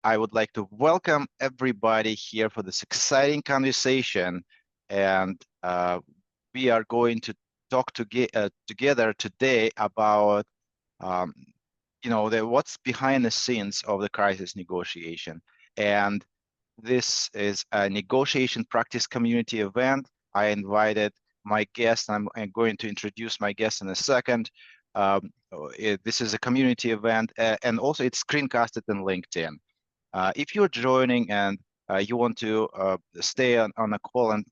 I would like to welcome everybody here for this exciting conversation. And we are going to talk together today about, um, what's behind the scenes of the crisis negotiation. And this is a negotiation practice community event. I invited my guest. I'm going to introduce my guest in a second. This is a community event, and also it's screencasted in LinkedIn. If you're joining and you want to stay on a call and,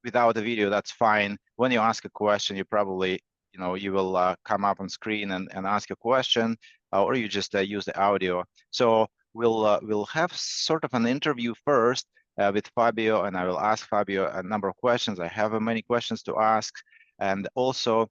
without a video, that's fine. When you ask a question, you probably, you will come up on screen and ask a question, or you just use the audio. So we'll have sort of an interview first with Fabio, and I will ask Fabio a number of questions. I have many questions to ask, and also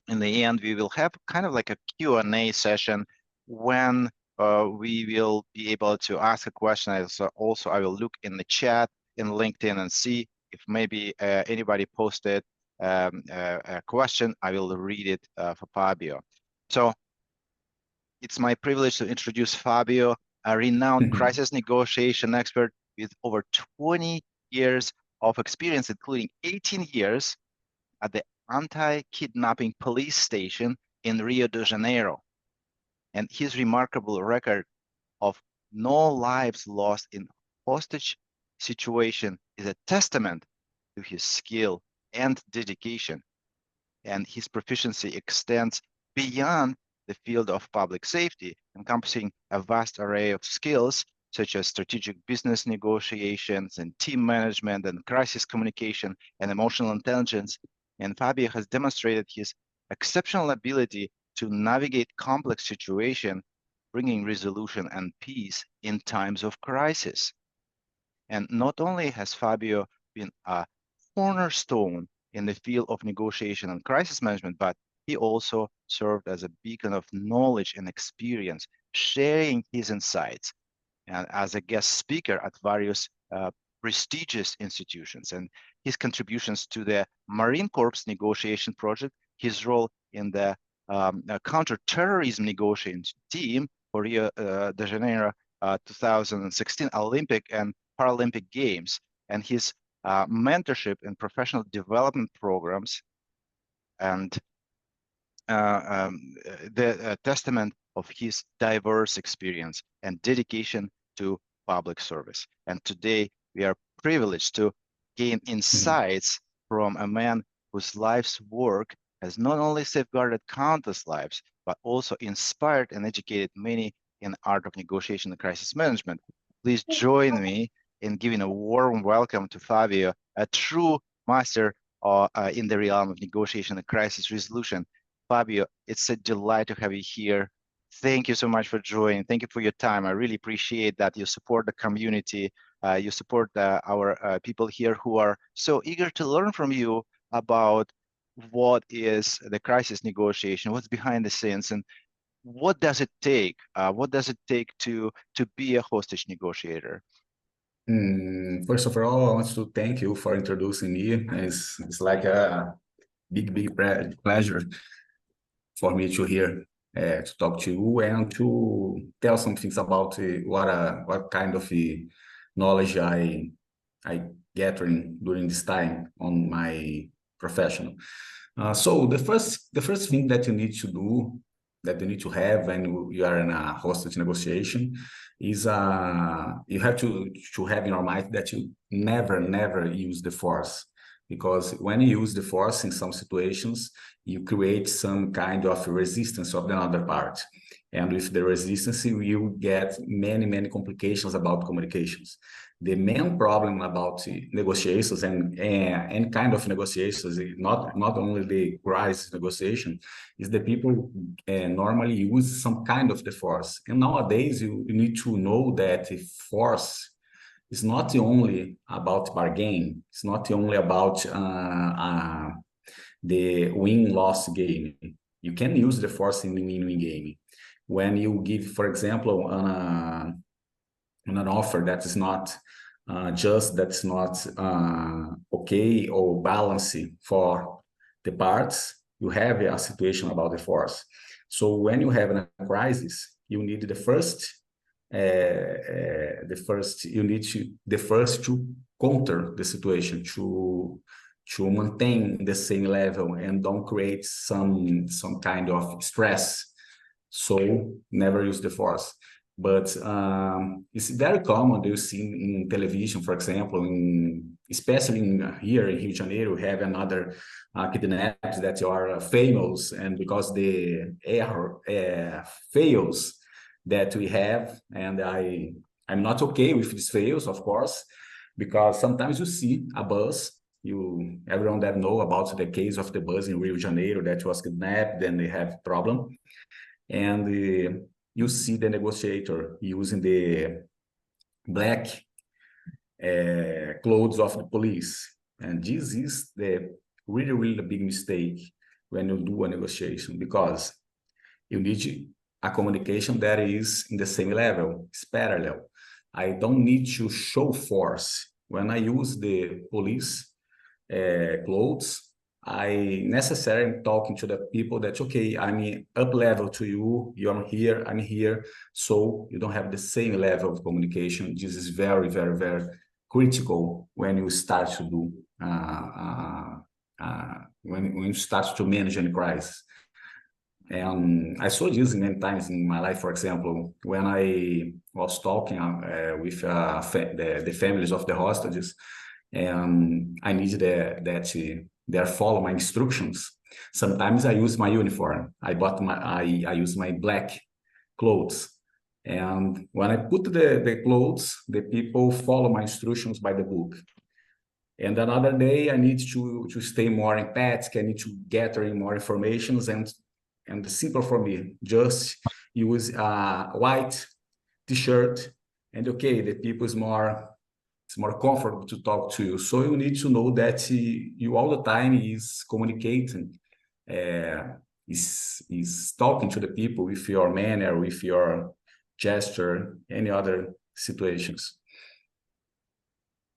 in the end, we will have kind of like a Q&A session when we will be able to ask a question. Also, I will look in the chat in LinkedIn and see if maybe anybody posted a question. I will read it for Fabio. So it's my privilege to introduce Fabio, a renowned crisis negotiation expert with over 20 years of experience, including 18 years at the anti-kidnapping police station in Rio de Janeiro. And his remarkable record of no lives lost in hostage situation is a testament to his skill and dedication. And his proficiency extends beyond the field of public safety, encompassing a vast array of skills such as strategic business negotiations and team management and crisis communication and emotional intelligence. And Fabio has demonstrated his exceptional ability to navigate complex situations, bringing resolution and peace in times of crisis. And not only has Fabio been a cornerstone in the field of negotiation and crisis management, but he also served as a beacon of knowledge and experience, sharing his insights and as a guest speaker at various prestigious institutions. And his contributions to the Marine Corps negotiation project, his role in the counterterrorism negotiation team for Rio de Janeiro 2016 Olympic and Paralympic Games, and his mentorship in professional development programs, and the testament of his diverse experience and dedication to public service. And today we are privileged to gain insights from a man whose life's work has not only safeguarded countless lives, but also inspired and educated many in the art of negotiation and crisis management. Please join me in giving a warm welcome to Fabio, a true master in the realm of negotiation and crisis resolution. Fabio, it's a delight to have you here. Thank you so much for joining. Thank you for your time. I really appreciate that you support the community. You support our people here who are so eager to learn from you about what is the crisis negotiation, what's behind the scenes, and what does it take? What does it take to be a hostage negotiator? First of all, I want to thank you for introducing me. It's like a big pleasure for me to hear to talk to you and to tell some things about what kind of knowledge I gathering during this time on my profession. So the first thing that you need to do, that you need to have when you are in a hostage negotiation, is you have to have in your mind that you never use the force, because when you use the force in some situations, you create some kind of resistance of the other part, and with the resistance you get many complications about communications. The main problem about negotiations and any kind of negotiations, not only the crisis negotiation, is that people normally use some kind of the force. And nowadays you need to know that force is not only about bargain. It's not only about the win-loss game. You can use the force in the win-win game. When you give, for example, an offer that is not okay or balancing for the parts, you have a situation about the force. So when you have a crisis, you need the first the first you need to the first to counter the situation to maintain the same level and don't create some kind of stress. So never use the force. But it's very common you see in television, for example, especially here in Rio de Janeiro, we have another kidnaps that are famous, and because the air fails that we have, and I'm not okay with these fails, of course, because sometimes you see a bus. Everyone that know about the case of the bus in Rio de Janeiro that was kidnapped, then they have problem, and you see the negotiator using the black clothes of the police, and this is the really big mistake when you do a negotiation, because you need a communication that is in the same level, it's parallel. I don't need to show force. When I use the police clothes, I necessarily talking to the people that, okay, I'm up level to you, you're here, I'm here. So you don't have the same level of communication. This is very critical when you start to do, when you start to manage any crisis. And I saw this many times in my life. For example, when I was talking with the families of the hostages, and I needed that they follow my instructions. Sometimes I use my uniform. I use my black clothes. And when I put the clothes, the people follow my instructions by the book. And another day, I need to stay more empathic. I need to gather more information, and simple for me, just use a white t-shirt, and okay, the people it's more comfortable to talk to you. So you need to know that you all the time is communicating, is talking to the people with your manner, with your gesture, any other situations.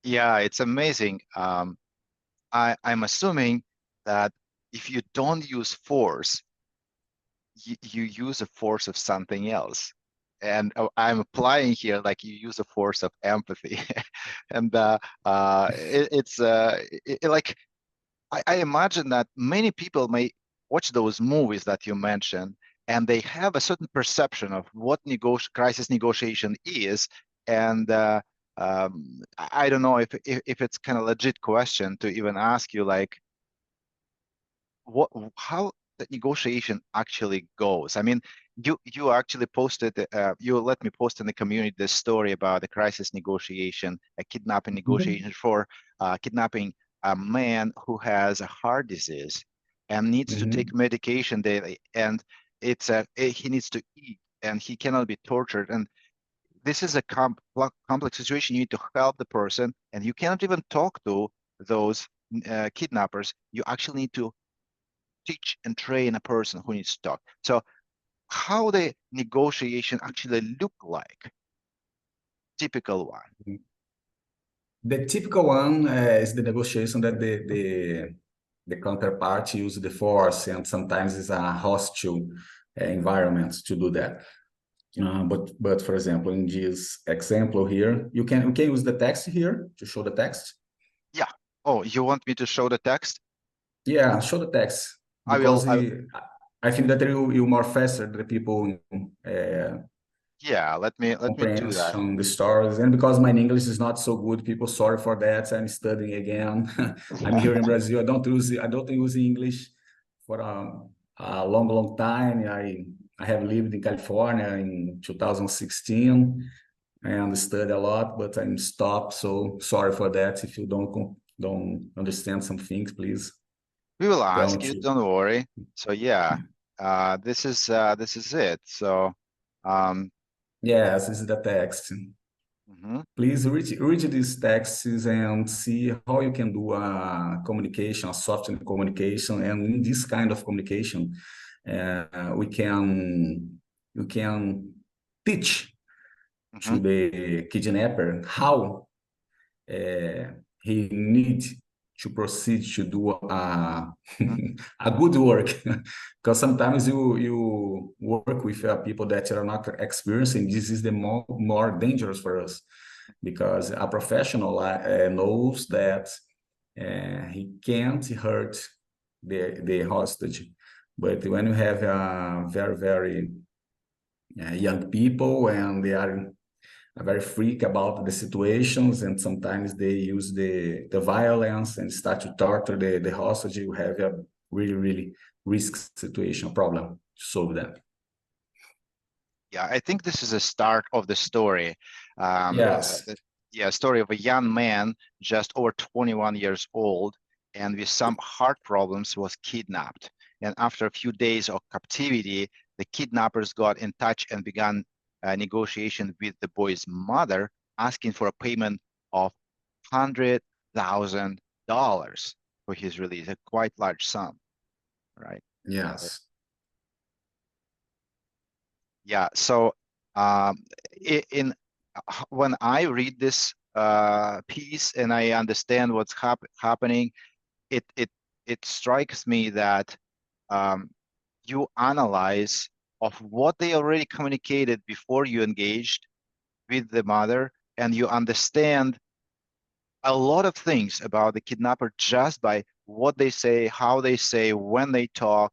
Yeah, it's amazing. I'm assuming that if you don't use force, you use a force of something else. And I'm applying here like you use a force of empathy. And it's like I imagine that many people may watch those movies that you mentioned, and they have a certain perception of what crisis negotiation is. And I don't know if it's kind of legit question to even ask you, like, how the negotiation actually goes. I mean, you actually posted, you let me post in the community this story about the crisis negotiation, a kidnapping negotiation for kidnapping a man who has a heart disease and needs to take medication daily, and he needs to eat and he cannot be tortured. And this is a complex situation. You need to help the person, and you cannot even talk to those kidnappers. You actually need to teach and train a person who needs to talk. So how the negotiation actually look like? Typical one. The typical one is the negotiation that the counterpart use the force, and sometimes it's a hostile environment to do that. But for example, in this example here, we can use the text here to show the text. Yeah. Oh, you want me to show the text? Yeah, show the text, I will. because I think that you more faster the people Yeah, let me do that. comprehension the stories, and because my English is not so good, people, sorry for that. I'm studying again. I'm here in Brazil. I don't use English for a long time. I have lived in California in 2016 and studied a lot, but I'm stopped. So sorry for that. If you don't understand some things, please We will tell ask me you, to. don't worry. So yeah, this is it. So Yes, this is the text. mhm. Please read these texts and see how you can do a communication, a software communication, and in this kind of communication, we can teach to Mhm. the kidnapper how he need to proceed to do a good work. Because sometimes you work with people that are not experienced, and this is the more dangerous for us, because a professional knows that he can't hurt the hostage. But when you have very young people, and they are very freak about the situations, and sometimes they use the violence and start to torture the hostage, you have a really risk situation problem to solve that. Yeah, I think this is a start of the story. Yes. Story of a young man just over 21 years old and with some heart problems was kidnapped. And after a few days of captivity, the kidnappers got in touch and began a negotiation with the boy's mother, asking for a payment of $100,000 for his release, a quite large sum, right? Yes. Yeah, so when I read this piece and I understand what's happening, it strikes me that you analyze of what they already communicated before you engaged with the mother, and you understand a lot of things about the kidnapper just by what they say, how they say, when they talk,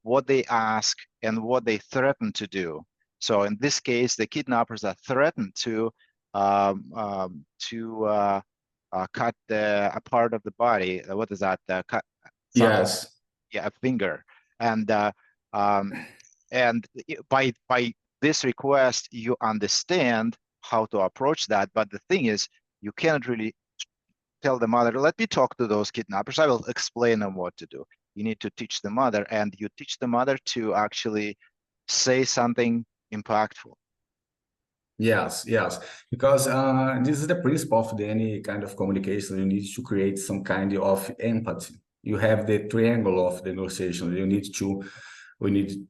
what they ask, and what they threaten to do. So in this case, the kidnappers are threatened to cut a part of the body. What is that? Cut Yes. a finger, and by this request, you understand how to approach that. But the thing is, you cannot really tell the mother, let me talk to those kidnappers. I will explain them what to do. You need to teach the mother, and you teach the mother to actually say something impactful. Yes, because this is the principle of any kind of communication. You need to create some kind of empathy. You have the triangle of the negotiation. We need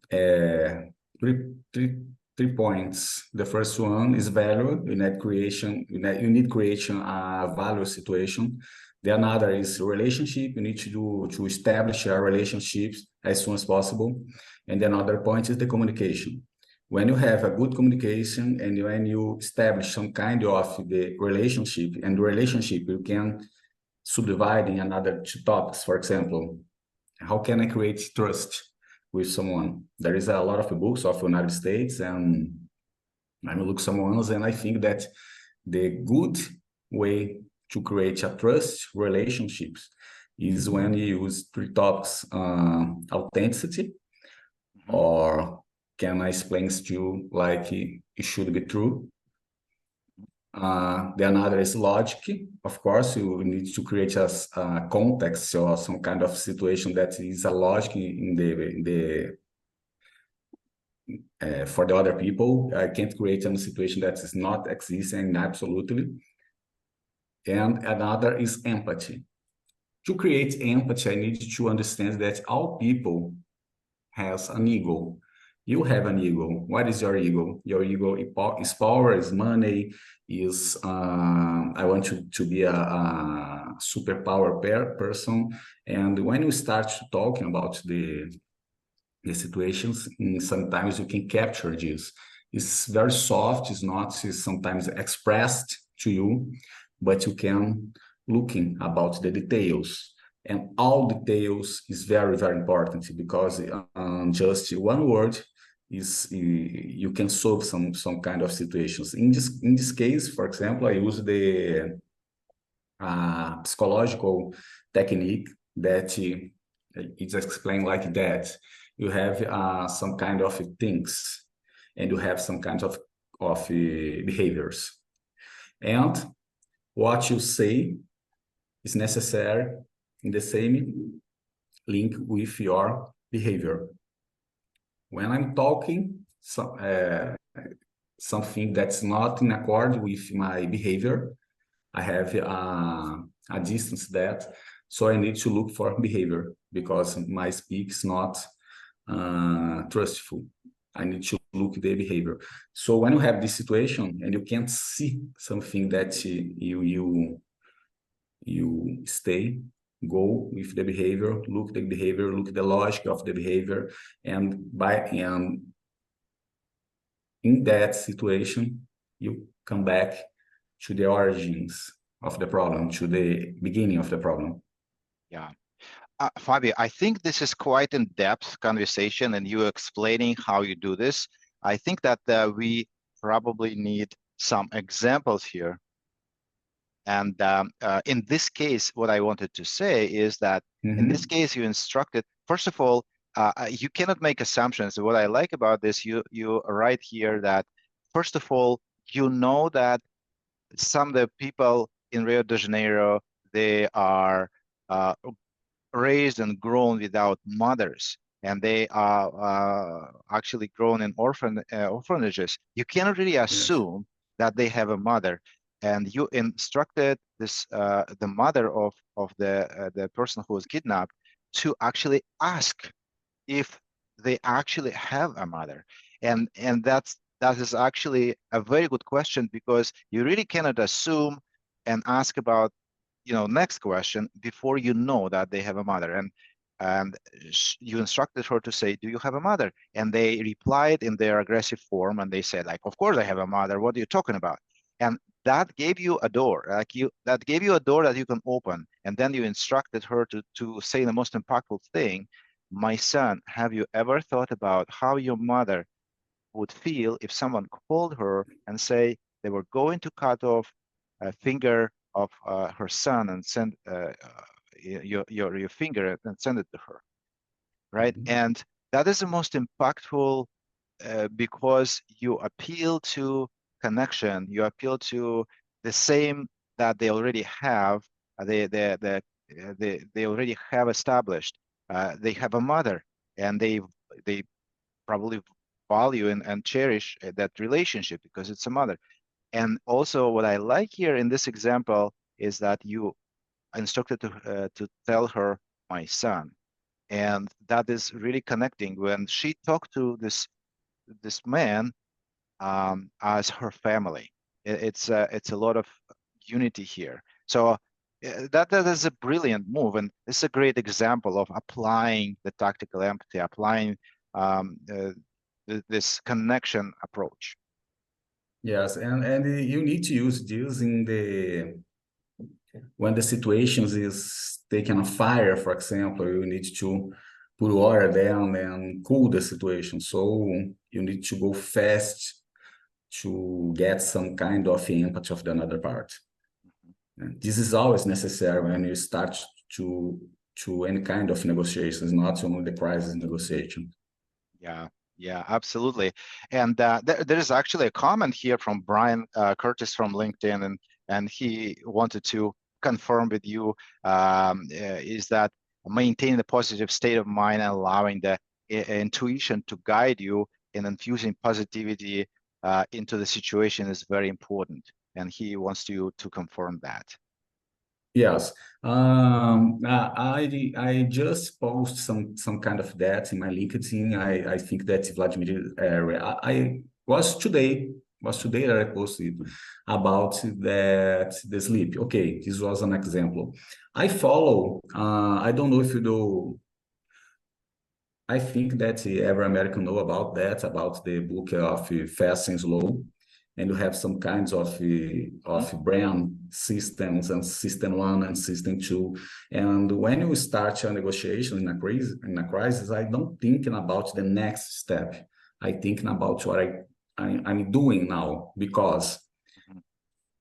three points. The first one is value. You need creation. You need creation a value situation. The another is relationship. You need to establish a relationships as soon as possible. And the another point is the communication. When you have a good communication and when you establish some kind of the relationship, and the relationship you can subdivide in another two topics. For example, how can I create trust with someone? There is a lot of books of the United States, and I look someone else, and I think that the good way to create a trust relationships is when you use three topics: authenticity, or can I explain to you like it should be true? The another is logic. Of course, you need to create a context or some kind of situation that is a logic in the for the other people. I can't create a situation that is not existing absolutely. And another is empathy. To create empathy, I need to understand that all people has an ego. You have an ego. What is your ego? Your ego is power, is money, is I want to be a superpower person. And when you start talking about the situations, sometimes you can capture this. It's very soft. It's sometimes expressed to you, but you can looking about the details. And all details is very important, because just one word is you can solve some kind of situations. In this case, for example, I use the psychological technique that it's explained like that. You have some kind of things, and you have some kinds of behaviors, and what you say is necessary in the same link with your behavior. When I'm talking something that's not in accord with my behavior, I have a distance that, so I need to look for behavior, because my speak is not trustful. I need to look at the behavior. So when you have this situation and you can't see something that you stay, go with the behavior, look the logic of the behavior, and in that situation, you come back to the origins of the problem, to the beginning of the problem. Yeah. Fabio, I think this is quite in-depth conversation, and you explaining how you do this. I think that we probably need some examples here. And in this case, what I wanted to say is that in this case, you instructed, first of all, you cannot make assumptions. What I like about this, you write here that, first of all, you know that some of the people in Rio de Janeiro, they are raised and grown without mothers, and they are actually grown in orphanages. You cannot really assume that they have a mother, and you instructed this the mother of the person who was kidnapped to actually ask if they actually have a mother, and that is actually a very good question, because you really cannot assume and ask about next question before you know that they have a mother. And you instructed her to say, do you have a mother? And they replied in their aggressive form, and they said, like, of course I have a mother, what are you talking about? And that gave you a door, that gave you a door that you can open. And then you instructed her to say the most impactful thing: my son, have you ever thought about how your mother would feel if someone called her and say they were going to cut off a finger of her son and send your finger and send it to her, right? And that is the most impactful, because you appeal to connection, you appeal to the same that they already have, they already have established. They have a mother, and they probably value and cherish that relationship because it's a mother. And also, what I like here in this example is that you instructed to tell her, my son. And that is really connecting. When she talked to this man as her family, it's a lot of unity here. So that is a brilliant move, and it's a great example of applying the tactical empathy, applying this connection approach. Yes, and you need to use this when the situation is taking a fire, for example. You need to put water down and cool the situation. So you need to go fast to get some kind of empathy of the other part. And this is always necessary when you start to any kind of negotiations, not only the crisis negotiation. Yeah, absolutely. And there is actually a comment here from Brian Curtis from LinkedIn, and he wanted to confirm with you is that maintaining the positive state of mind and allowing the intuition to guide you in infusing positivity into the situation is very important. And he wants you to confirm that. Yes, I just post some kind of that in my LinkedIn. I think that Vladimir, I was today that I posted about that the sleep. Okay, this was an example. I follow. I don't know if you know. I think that every American know about that, about the book of Fast and Slow, and you have some kinds of brand systems and system one and system two. And when you start a negotiation in a crisis, I don't thinking about the next step. I thinking about what I'm doing now, because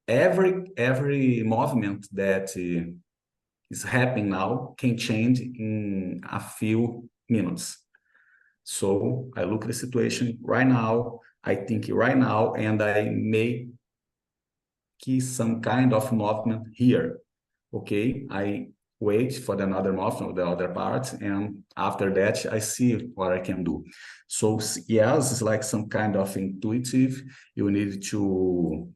every movement that is happening now can change in a few minutes. So I look at the situation right now, I think right now, and I make some kind of movement here. Okay, I wait for another movement of the other part, and after that, I see what I can do. So yes, it's like some kind of intuitive. You need to,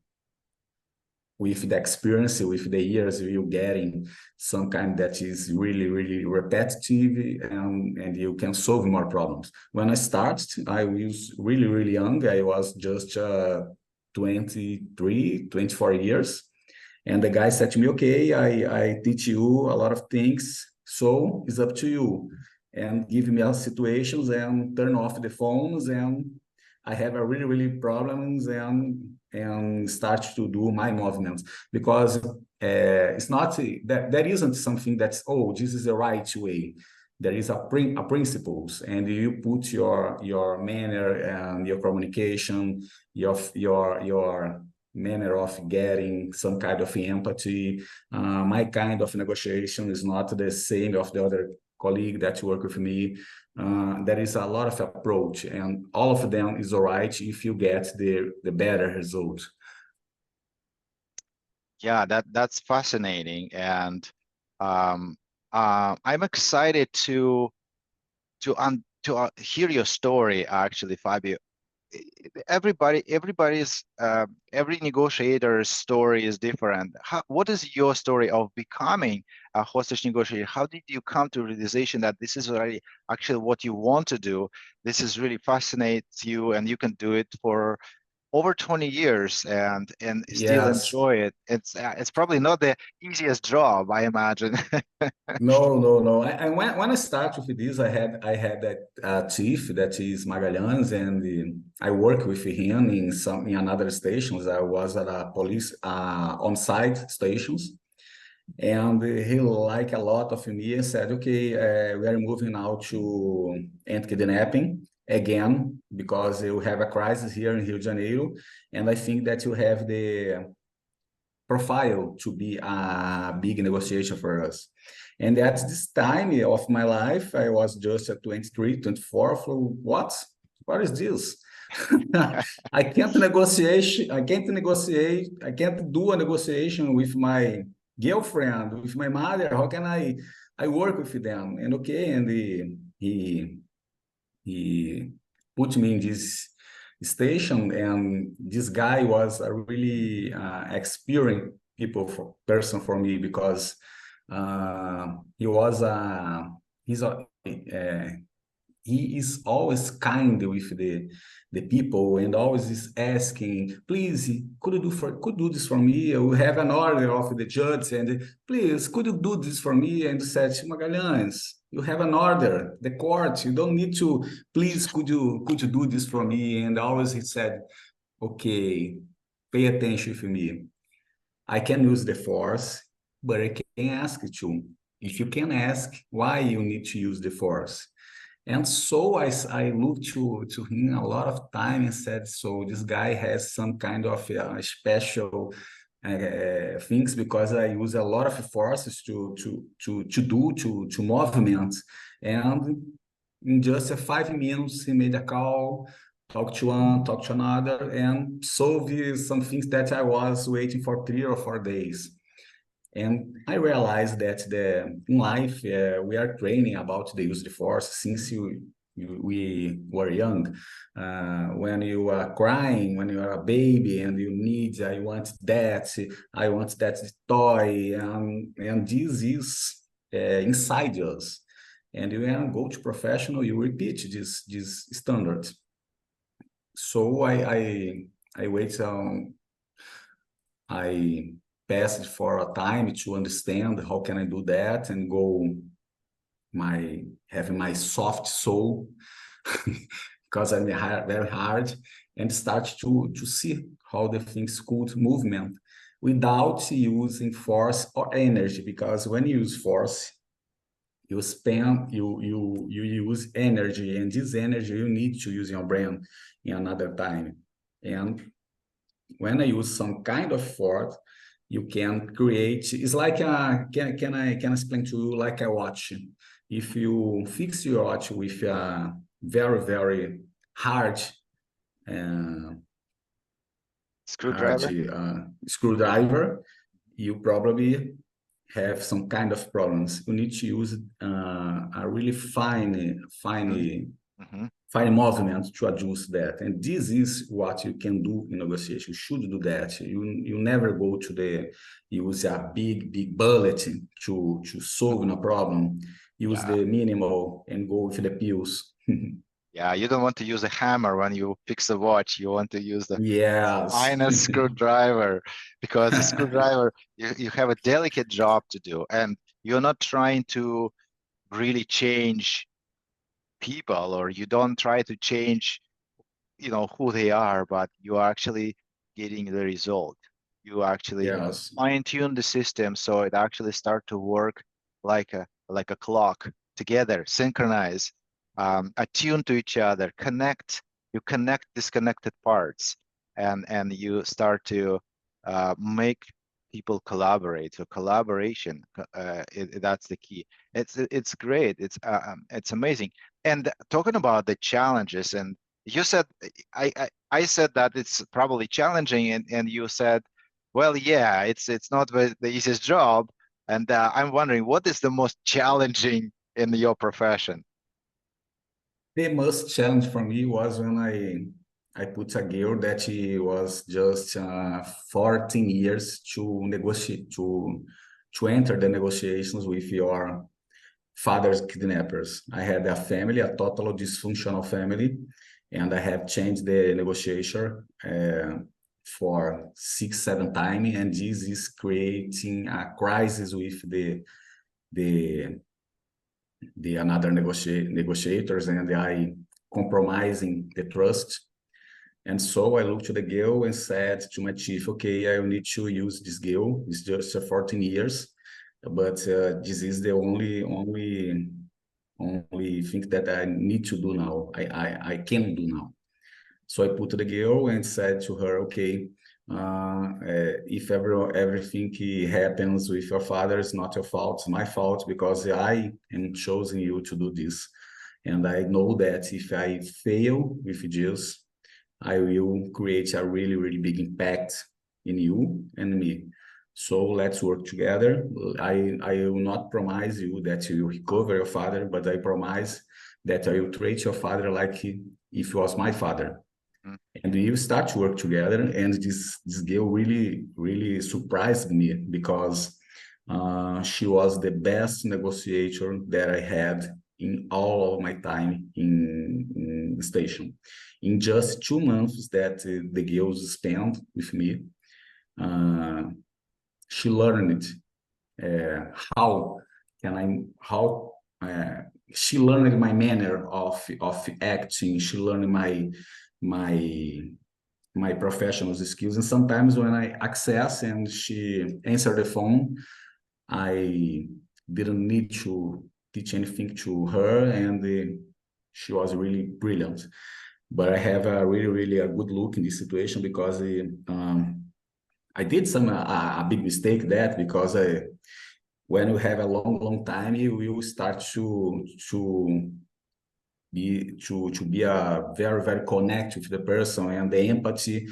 with the experience, with the years, you're getting some kind that is really, really repetitive, and you can solve more problems. When I started, I was really, really young. I was just 23, 24 years. And the guy said to me, okay, I teach you a lot of things, so it's up to you. And give me situations and turn off the phones, and I have a really problems and start to do my movements, because it's not that there isn't something that's, oh, this is the right way. There is a principles, and you put your manner and your communication, your manner of getting some kind of empathy. My kind of negotiation is not the same of the other colleague that work with me. There is a lot of approach, and all of them is all right if you get the better result. Yeah, that's fascinating, and I'm excited to hear your story, actually, Fabio. Every negotiator's story is different. What is your story of becoming a hostage negotiator? How did you come to realization that this is really actually what you want to do? This is really fascinates you, and you can do it for over 20 years and still Yes. enjoy it. It's probably not the easiest job, I imagine. No. When I start with this, I had that chief that is Magalhães, and I work with him in another stations. I was at a police on-site stations, and he liked a lot of me and said, okay, we are moving now to anti-kidnapping again, because you have a crisis here in Rio de Janeiro, and I think that you have the profile to be a big negotiation for us. And at this time of my life, I was just at 23, 24. So what is this? I can't negotiate. I can't do a negotiation with my girlfriend, with my mother. How can I work with them? And okay, and he put me in this station, and this guy was a really experienced person for me, because he was he's a he is always kind with the people, and always is asking, please, could do this for me? We have an order of the judge, and please, could you do this for me? And said, Magalhães, you have an order, the court, you don't need to, please, could you do this for me? And always he said, okay, pay attention with me. I can use the force, but I can ask you to. If you can ask why you need to use the force. And so I looked to him a lot of time and said, so this guy has some kind of special things, because I use a lot of forces to movement. And in just 5 minutes, he made a call, talk to one, talk to another, and solve some things that I was waiting for 3 or 4 days. And I realized that in life, we are training about the use of force since we were young. When you are crying, when you are a baby and you need, I want that toy, and this is inside us. And when you go to professional, you repeat this standard. So I wait I passed for a time to understand how can I do that, and having my soft soul because I'm very hard, and start to see how the things could movement without using force or energy, because when you use force, you use energy, and this energy you need to use your brain in another time. And when I use some kind of force, you can create, it's like can I explain to you like a watch. If you fix your watch with a very hard uh, Screwdriver? screwdriver, you probably have some kind of problems. You need to use a really Mm-hmm. fine movement to adjust that. And this is what you can do in negotiation. You should do that. You never go to use a big bullet to solve a problem. Use Yeah. the minimal and go with the pills. Yeah, you don't want to use a hammer when you fix a watch. You want to use the Yes. finest screwdriver, because the screwdriver, you have a delicate job to do, and you're not trying to really change people, or you don't try to change, who they are, but you are actually getting the result. You actually Yes. fine tune the system so it actually start to work like a clock, together, synchronize, attune to each other, connect. You connect disconnected parts, and you start to make people collaborate. So collaboration, that's the key. It's great. It's amazing. And talking about the challenges, and you said, I said that it's probably challenging, and you said, well, yeah, it's not the easiest job. And I'm wondering, what is the most challenging in your profession? The most challenge for me was when I put a girl that she was just 14 years to negotiate to enter the negotiations with your father's kidnappers. I had a family, a total dysfunctional family, and I have changed the negotiator for 6, 7 times, and this is creating a crisis with the the another negotiators, and I compromising the trust. And so I looked to the girl and said to my chief, okay, I need to use this girl. It's just 14 years, but this is the only thing that I need to do now. I can do now. So I put the girl and said to her, okay, if everything happens with your father, it's not your fault, it's my fault, because I am choosing you to do this. And I know that if I fail with this, I will create a really, really big impact in you and me. So let's work together. I will not promise you that you will recover your father, but I promise that I will treat your father like if he was my father. Mm. And we start to work together, and this girl really surprised me, because she was the best negotiator that I had in all of my time in the station. In just 2 months that the girls spent with me, uh, she learned how can I how she learned my manner of acting. She learned my my professional skills. And sometimes when I access and she answered the phone, I didn't need to teach anything to her, and she was really brilliant. But I have a really a good look in this situation, because I did a big mistake that, because when you have a long time, you will start to be a very connect with the person, and the empathy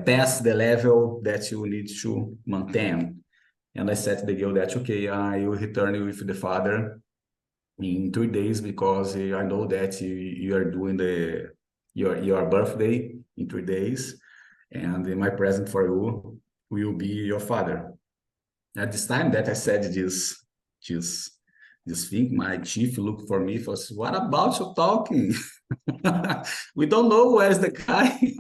past the level that you need to Mhm. maintain. And I said to the girl that, okay, I will return with the father in 3 days, because I know that you are doing your birthday in 3 days, and my present for you will be your father. At this time that I said this this thing, my chief looked for me for, what about you talking? We don't know where's the guy.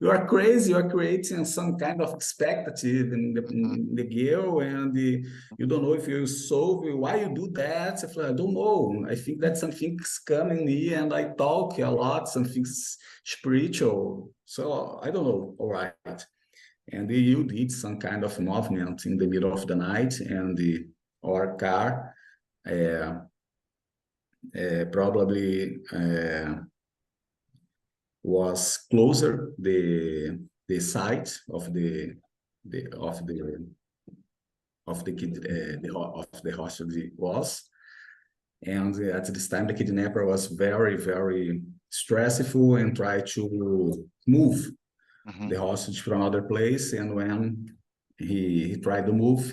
You are crazy. You are creating some kind of expectative Mhm. in the girl, and you don't know if you solve it. Why you do that? I don't know. I think that something's coming me, and I talk a lot, something's spiritual. So I don't know. All right. And you did some kind of movement in the middle of the night, and our car uh, probably was closer the site of the of the of the kid of the hostage was. And at this time, the kidnapper was very stressful and tried to move Mhm. the hostage from another place. And when he tried to move,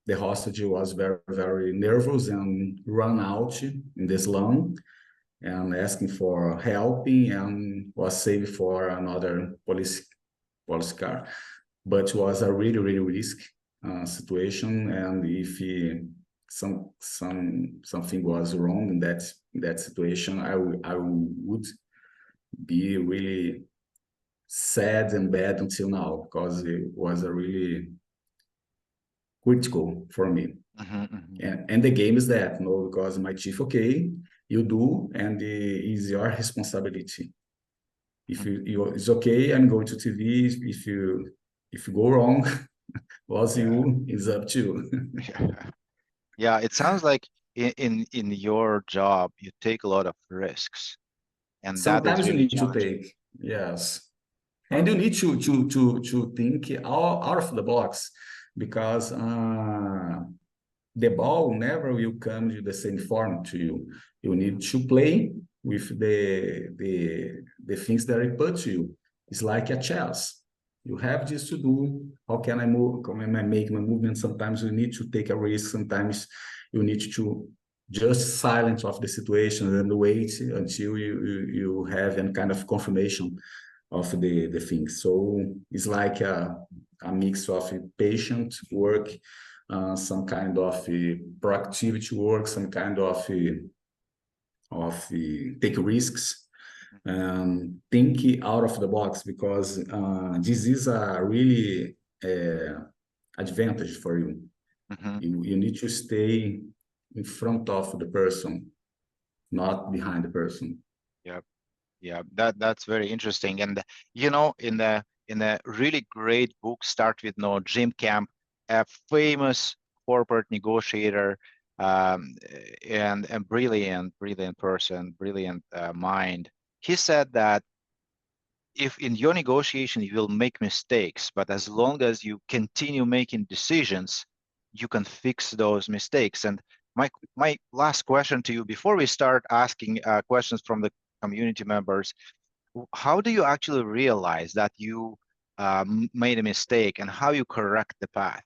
the hostage was very nervous and run out in the slum and asking for helping, and was saved for another police car. But it was a really risk situation. And if something was wrong in that situation, I would be really sad and bad until now, because it was a really critical for me. And the game is that, because my chief, okay, you do, and it's your responsibility. If it's okay, I'm going to TV. If you go wrong, was you, is up to you. Yeah, it sounds like in your job you take a lot of risks, and that is Sometimes you really need to challenging. take, yes, and you need to think out of the box, because the ball never will come to the same form to you. You need to play with the things that I put to you. It's like a chess. You have just to do. How can I move? How can I make my movement? Sometimes you need to take a risk. Sometimes you need to just silence off the situation and wait until you have any kind of confirmation of the things. So it's like a mix of patient work, some kind of proactivity work, some kind of take risks, think out of the box, because this is a really advantage for you. You need to stay in front of the person, not behind the person. Yeah, yeah, that's very interesting. And you know, in the really great book, Start with No, Jim Camp, a famous corporate negotiator, and brilliant person, brilliant mind. He said that if in your negotiation you will make mistakes, but as long as you continue making decisions, you can fix those mistakes. And my last question to you before we start asking questions from the community members, how do you actually realize that you made a mistake and how you correct the path?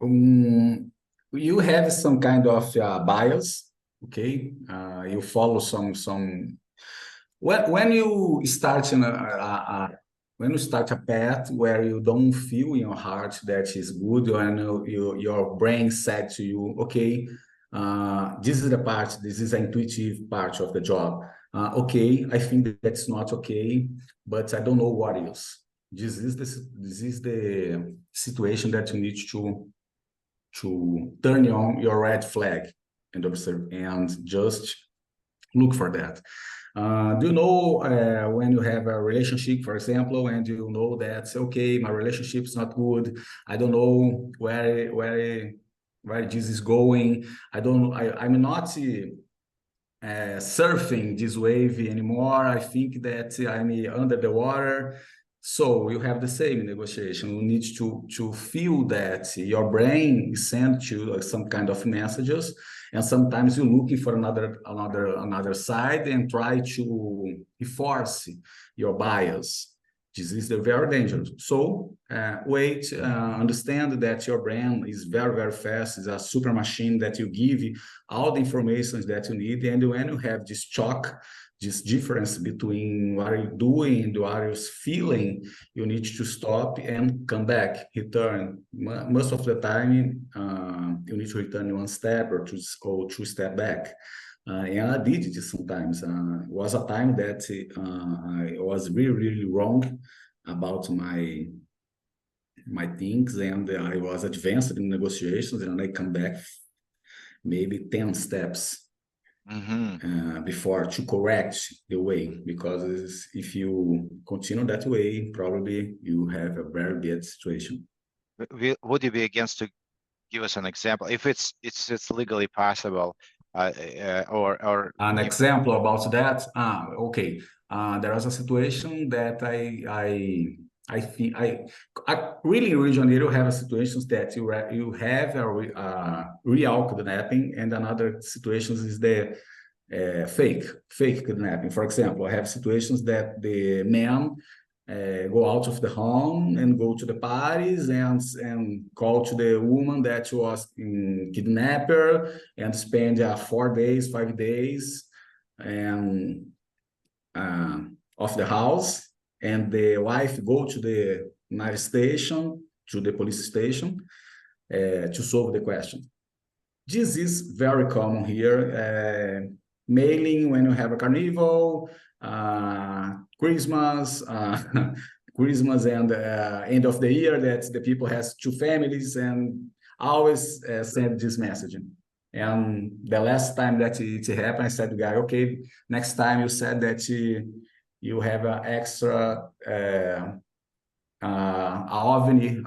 You have some kind of bias, okay? You follow some when you start when you start a path where you don't feel in your heart that is good, and your brain said to you, okay, this is the part, this is an intuitive part of the job. Okay, I think that's not okay, but I don't know what is. This is the situation that you need to turn on your red flag and observe and just look for that. Do you know when you have a relationship, for example, and you know that, okay, my relationship is not good. I don't know where this is going. I'm not surfing this wave anymore. I think that I'm under the water. So you have the same negotiation. You need to feel that your brain is sent you some kind of messages, and sometimes you're looking for another side and try to enforce your bias. This is very dangerous. So wait, understand that your brain is very fast. It's a super machine that you give all the information that you need. And when you have this shock, this difference between what you're doing and what you're feeling, you need to stop and come back, return. Most of the time, you need to return one step or two step back. And I did it sometimes. It was a time that I was really wrong about my things, and I was advanced in negotiations, and I come back maybe 10 steps before to correct the way, because if you continue that way, probably you have a very bad situation. Would you be against to give us an example if it's legally possible, or An example about that, okay, there was a situation that I think I really in Rio de Janeiro have a situations that you have a real kidnapping, and another situations is the fake kidnapping. For example, I have situations that the man go out of the home and go to the parties and call to the woman that was kidnapper, and spend 4 days, 5 days, and of the house. And the wife go to the United station, to the police station, to solve the question. This is very common here. Mailing when you have a carnival, Christmas, Christmas and end of the year that the people has two families and always send this messaging. And the last time that it happened, I said to the guy, okay, next time you said that you have an extra OVNI,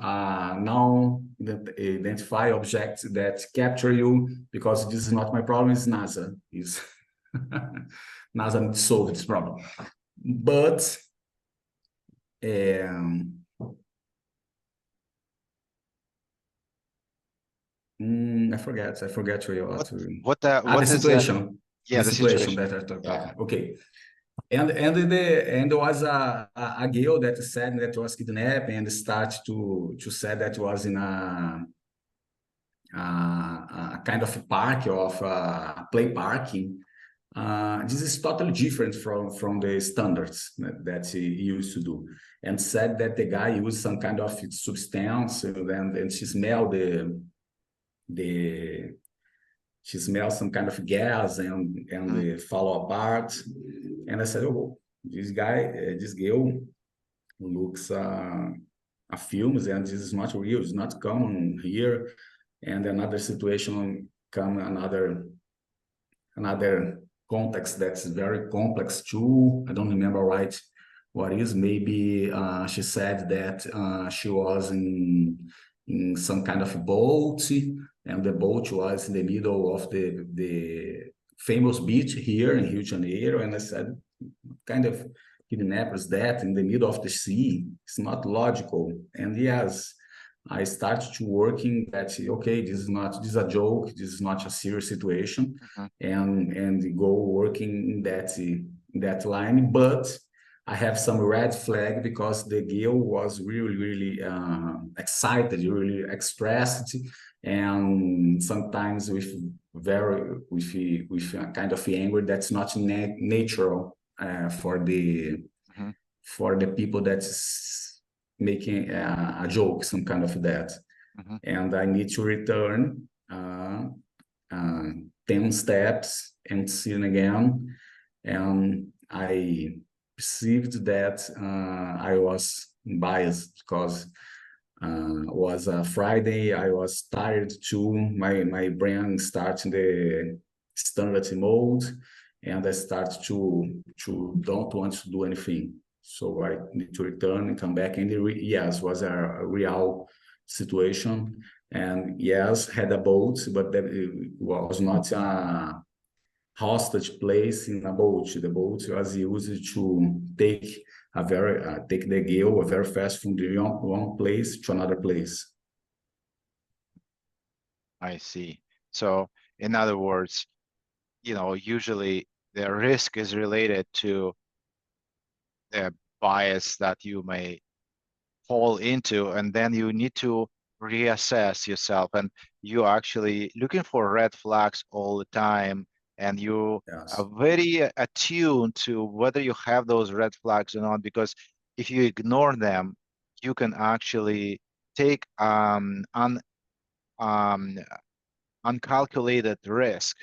non-identify object that capture you, because this is not my problem, it's NASA. It's NASA needs to solve this problem. But I forget what the is situation. Yeah, the situation that I talked yeah. about. Okay. And there was a girl that said that was kidnapped and start to say that was in a kind of park of play parking. This is totally different from the standards that he used to do, and said that the guy used some kind of substance and she smelled she smelled some kind of gas and they fall apart. And I said, oh, this girl looks films, and this is not real, it's not common here. And another situation come another context that's very complex too. I don't remember right what is. Maybe she said that she was in some kind of boat, and the boat was in the middle of the famous beach here in Rio de Janeiro. And I said, kind of kidnappers that in the middle of the sea? It's not logical. And yes, I started to working that, okay, this is a joke, this is not a serious situation, and go working in that line. But I have some red flag because the girl was really excited, really expressed, and sometimes with a kind of anger that's not natural for the people that's making a joke, some kind of that. And I need to return 10 steps and see it again. And I perceived that I was biased because was a Friday. I was tired too. My brain starts in the standard mode, and I start to don't want to do anything. So I need to return and come back. And yes, was a real situation. And yes, had a boat, but it was not a hostage place in a boat. The boat was used to take take the girl very fast from the one place to another place. I see. So in other words, usually the risk is related to the bias that you may fall into, and then you need to reassess yourself, and you're actually looking for red flags all the time, and you are very attuned to whether you have those red flags or not, because if you ignore them, you can actually take uncalculated risk,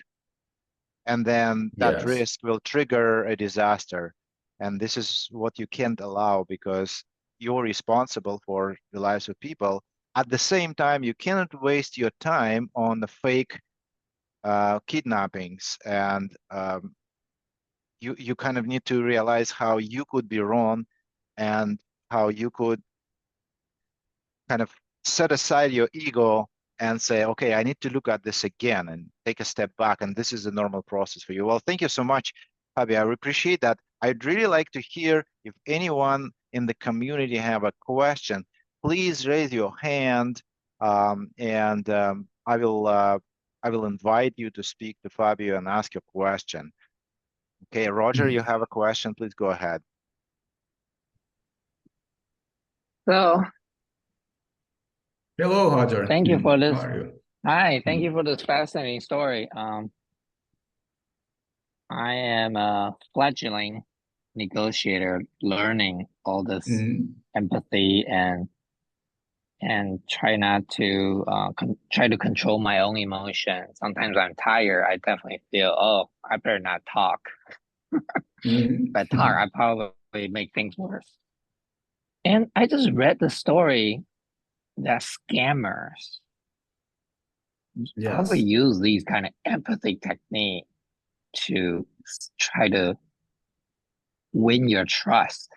and then that risk will trigger a disaster. And this is what you can't allow, because you're responsible for the lives of people. At the same time, you cannot waste your time on the fake kidnappings, and you kind of need to realize how you could be wrong, and how you could kind of set aside your ego and say, okay, I need to look at this again and take a step back. And this is a normal process for you. Well, thank you so much, Fabio. I appreciate that. I'd really like to hear if anyone in the community have a question. Please raise your hand, and I will invite you to speak to Fabio and ask your question. Okay, Roger, you have a question? Please go ahead. So, hello, Roger. Thank you for this. How are you? Hi, thank you for this fascinating story. I am a fledgling negotiator, learning all this empathy and and try not to try to control my own emotions. Sometimes I'm tired. I definitely feel, oh, I better not talk. If I talk, I probably make things worse. And I just read the story that scammers probably Yes. use these kind of empathy technique to try to win your trust.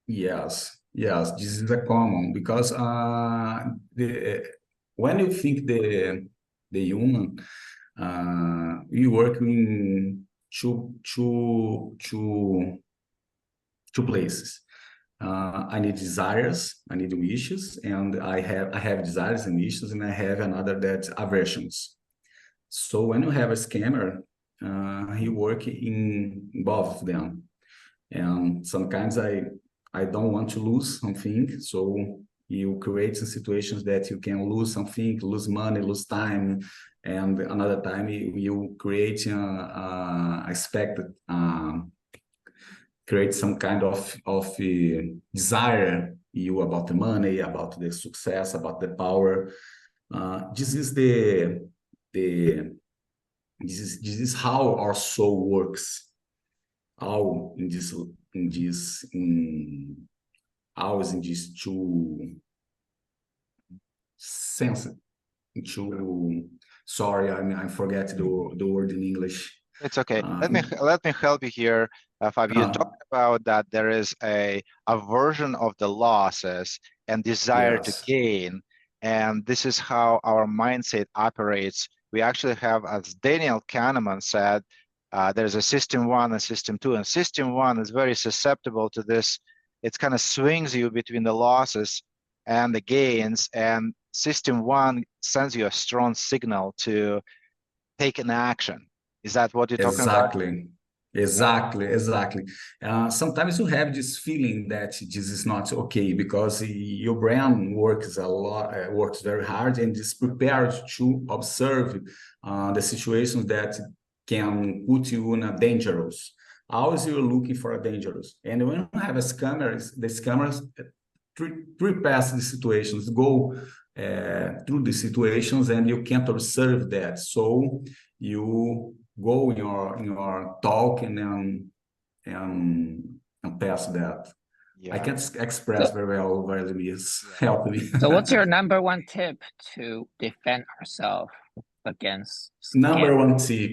Yes, yes, this is a common because when you think the human, we work in two places. I need desires, I need wishes, and I have desires and wishes, and I have another that aversions. So when you have a scammer, he work in both of them. And sometimes I don't want to lose something, so you create some situations that you can lose something, lose money, lose time, and another time you create expect create some kind of desire you about the money, about the success, about the power. This is the this is how our soul works. All in always in these two sense, two. Sorry, I forget the word in English. It's okay. Let me help you here, Fabio. You talked about that there is a aversion of the losses and desire to Yes. gain, and this is how our mindset operates. We actually have, as Daniel Kahneman said, there's a system 1 and system 2, and system 1 is very susceptible to this. It kind of swings you between the losses and the gains, and system 1 sends you a strong signal to take an action. Is that what you're talking about? Exactly. Sometimes you have this feeling that this is not okay because your brain works a lot, works very hard, and is prepared to observe the situations that can put you in a dangerous. Always you're looking for a dangerous, and when you have a scammer, the scammers pre-pass the situations, go through the situations, and you can't observe that. So you go in your talk and pass that. Yeah. I can't express very well. Please help me. So what's your number one tip to defend ourselves against Number scam? one tip,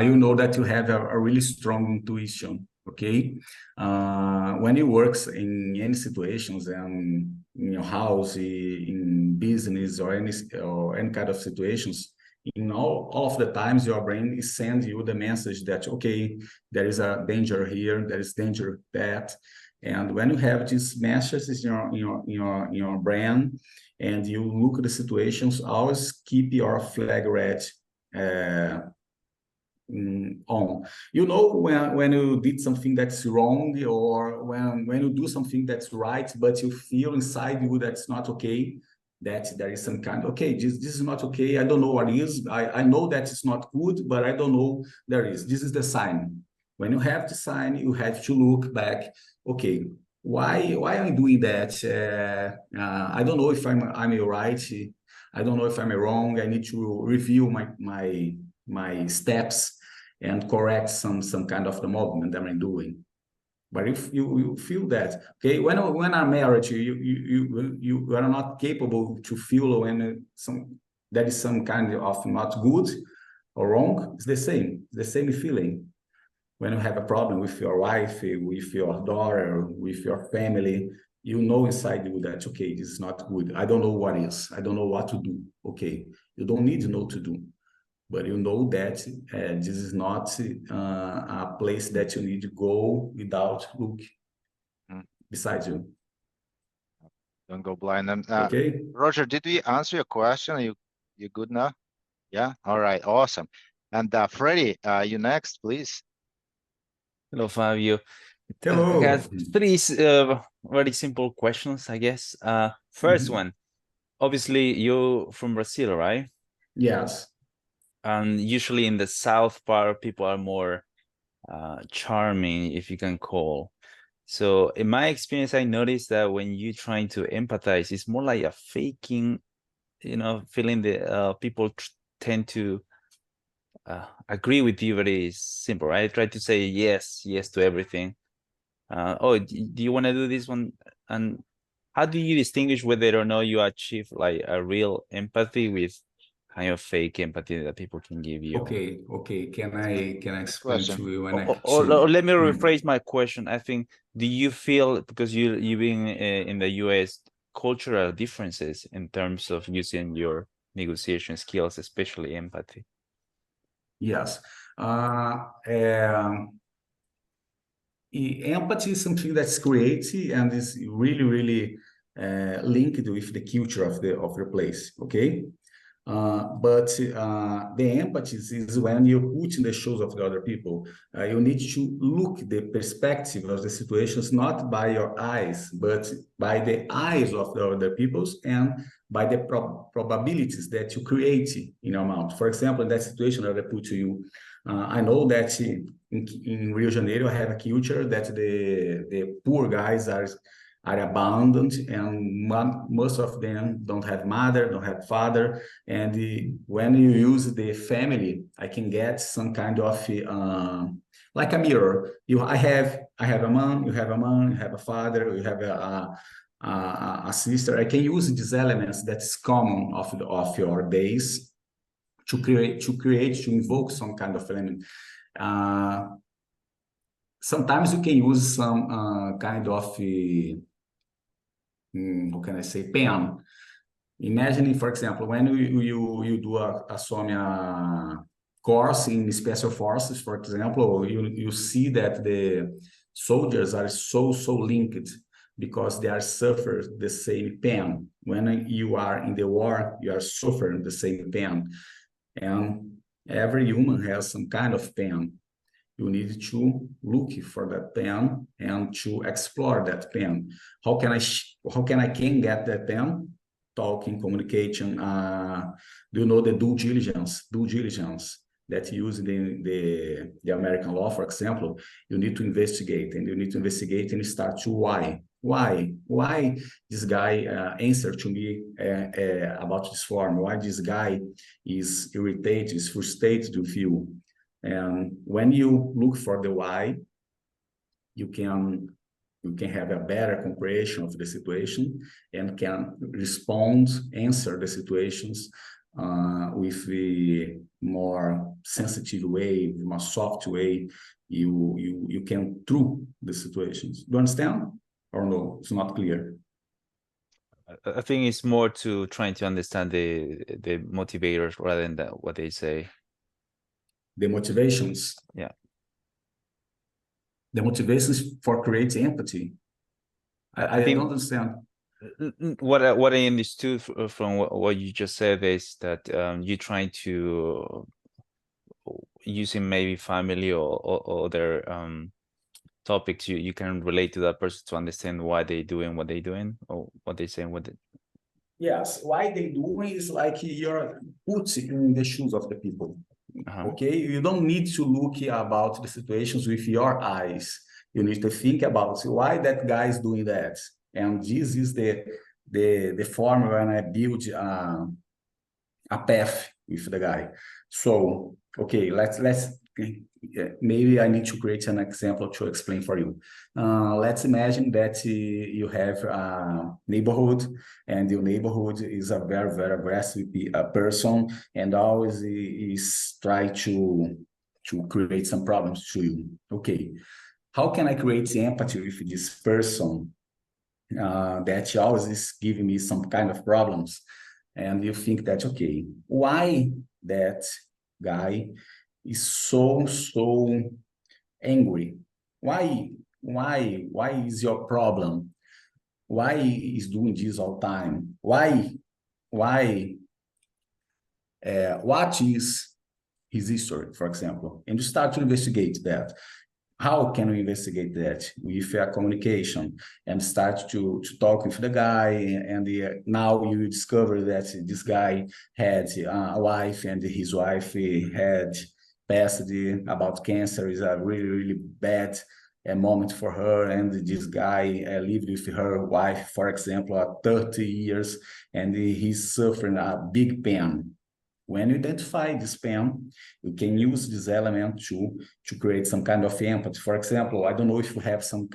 you know that you have a really strong intuition, okay? When you work in any situations and in your house, in business or any kind of situations, in all of the times your brain is sending you the message that, okay, there is a danger here, there is danger that. And when you have these messages in your brain, and you look at the situations, always keep your flag red on. You know when you did something that's wrong, or when you do something that's right, but you feel inside you that's not okay, that there is some kind, okay, this is not okay, I don't know what is, I know that it's not good, but I don't know there is. This is the sign. When you have the sign, you have to look back, okay, why am I doing that? I don't know if I'm right, I don't know if I'm wrong, I need to review my steps and correct some kind of the movement that I'm doing. But if you feel that, okay, when I'm married, you are not capable to feel when there is some kind of not good or wrong. It's the same feeling. When you have a problem with your wife, with your daughter, with your family, you know inside you that, okay, this is not good. I don't know what is. I don't know what to do. Okay, you don't need to know to do, but you know that this is not a place that you need to go without look beside you. Don't go blind. Okay. Roger, did we answer your question? Are you good now? Yeah. All right. Awesome. And Freddie, you next, please. Hello, Fabio. Hello. I have three very simple questions, I guess. First one, obviously you're from Brazil, right? Yes. And usually in the south part, people are more charming, if you can call. So in my experience, I noticed that when you're trying to empathize, it's more like a faking, you know, feeling the people tend to agree with you very simple, right? I try to say yes to everything. Oh, do you want to do this one? And how do you distinguish whether or not you achieve like a real empathy with kind of fake empathy that people can give you? Okay. Can I explain question. to you Or let me rephrase my question. I think, do you feel, because you've been in the US, cultural differences in terms of using your negotiation skills, especially empathy? Yes. Empathy is something that's creative and is really linked with the culture of your place. Okay. But the empathy is when you put in the shoes of the other people. You need to look the perspective of the situations not by your eyes, but by the eyes of the other peoples and by the probabilities that you create in your mouth. For example, in that situation that I put to you, I know that in Rio de Janeiro, I have a culture that the poor guys are abandoned, and most of them don't have mother, don't have father. And when you use the family, I can get some kind of like a mirror. I have a mom, you have a mom, you have a father, you have a sister. I can use these elements that's common of your days to invoke some kind of element. Sometimes you can use some kind of how can I say, pen. Imagine, for example, when you do a SOMIA course in special forces, for example, you see that the soldiers are so linked because they are suffering the same pain. When you are in the war, you are suffering the same pain, and every human has some kind of pain. You need to look for that pen and to explore that pen. How can I get that pen? Talking, communication. Do you know the due diligence? Due diligence that used in the American law, for example, you need to investigate, and you need to investigate and start to why this guy answered to me about this form, why this guy is irritated, is frustrated with you. And when you look for the why, you can have a better comprehension of the situation and can answer the situations with a more sensitive way, more soft way. You can through the situations. Do you understand? Or no? It's not clear. I think it's more to trying to understand the motivators rather than what they say. The motivations. Yeah. The motivations for creating empathy. I don't understand. What I understood from what you just said is that you're trying to, using maybe family or other topics, you can relate to that person to understand why they doing what they doing or what they saying what they... Yes, why they doing is like you're put in the shoes of the people. Okay, you don't need to look about the situations with your eyes. You need to think about why that guy is doing that, and this is the form when I build a path with the guy. So okay, let's maybe I need to create an example to explain for you. Let's imagine that you have a neighborhood, and your neighborhood is a very aggressive person, and always is try to create some problems to you. Okay, how can I create empathy with this person that always is giving me some kind of problems? And you think that, okay, why that guy is so angry? Why is your problem? Why is doing this all time? What is his history, for example? And you start to investigate that. How can we investigate that? With communication, and start to talk with the guy, and now you discover that this guy had a wife, and his wife had passed about cancer, is a really bad a moment for her, and this guy lived with her wife, for example, 30 years, and he's suffering a big pain. When you identify this pain, you can use this element to create some kind of empathy. For example, I don't know if you have some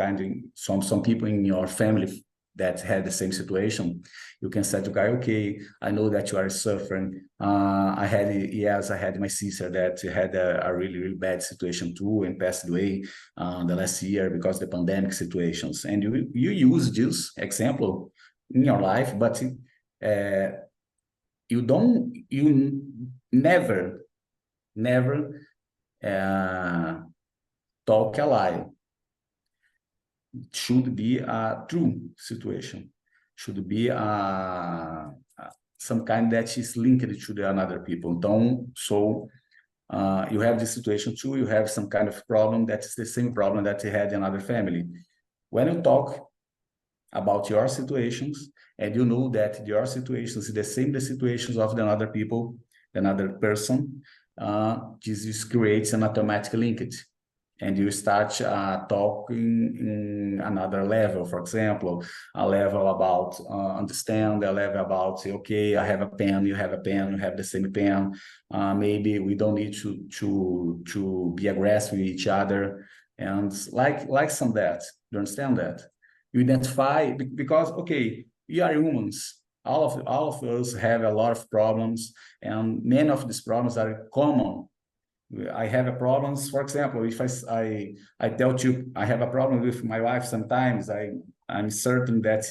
people in your family that had the same situation. You can say to guy, okay, I know that you are suffering. I had my sister that had a really, really bad situation too and passed away the last year because of the pandemic situations. And you use this example in your life, but you never talk a lie. It should be a true situation, should be some kind that is linked to the another people. So you have this situation too, you have some kind of problem that is the same problem that you had in another family. When you talk about your situations, and you know that your situations is the same the situations of the other people, another person, this creates an automatic linkage. And you start talking in another level, for example, a level about understand, a level about, okay, I have a pen, you have a pen, you have the same pen. Maybe we don't need to be aggressive with each other. And like some that, you understand that? You identify, because, okay, we are humans. All of us have a lot of problems, and many of these problems are common. I have a problems, for example, if I tell you I have a problem with my wife, sometimes I'm certain that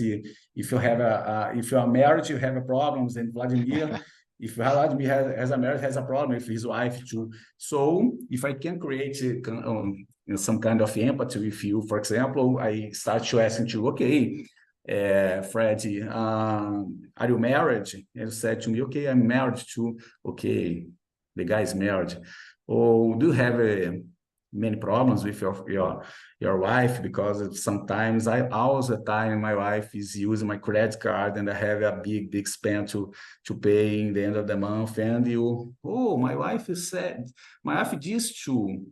if you are married, you have a problems, and Vladimir, if Vladimir has a marriage, has a problem with his wife too. So if I can create some kind of empathy with you, for example, I start to asking you, okay, Freddie, are you married? And you said to me, okay, I'm married too. Okay, the guy is married. Or do you have many problems with your wife? Because sometimes all the time my wife is using my credit card, and I have a big spend to pay in the end of the month. And my wife is sad. My wife is too.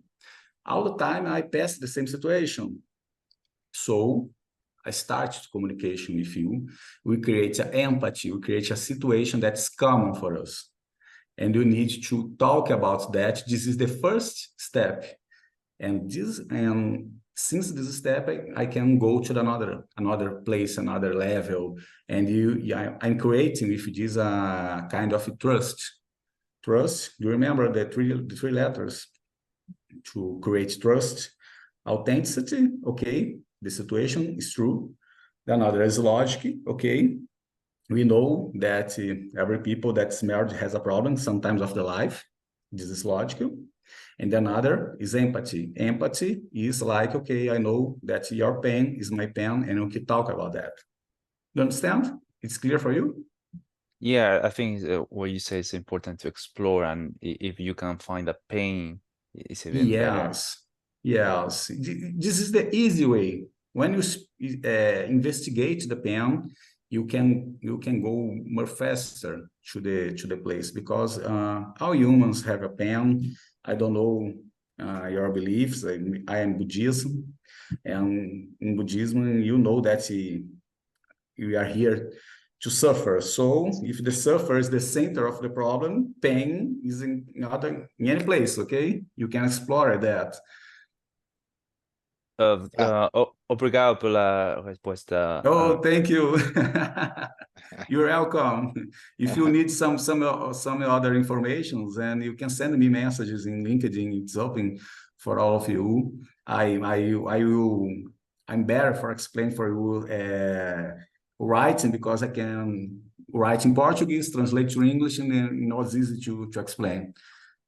All the time I pass the same situation. So I start communication with you. We create an empathy. We create a situation that's common for us. And you need to talk about that. This is the first step. And since this step, I can go to another place, another level. And I'm creating with this kind of trust. Trust, you remember the three letters to create trust? Authenticity, okay, the situation is true. The another is logic, okay. We know that every people that's married has a problem sometimes of the life. This is logical. And another is empathy. Empathy is like, okay, I know that your pain is my pain, and we can talk about that. You understand? It's clear for you? Yeah, I think what you say is important to explore, and if you can find a pain, it's even better. Yes. This is the easy way. When you investigate the pain, you can go more faster to the place, because all humans have a pain. I don't know your beliefs. I am Buddhism, and in Buddhism, you know that we are here to suffer. So if the suffer is the center of the problem, pain is in any place. Okay, you can explore that. Obrigado pela resposta. Oh, thank you. You're welcome. If you need some other informations, and you can send me messages in LinkedIn. It's open for all of you. I'm better for explain for you writing, because I can write in Portuguese, translate to English, and then it's easy to explain.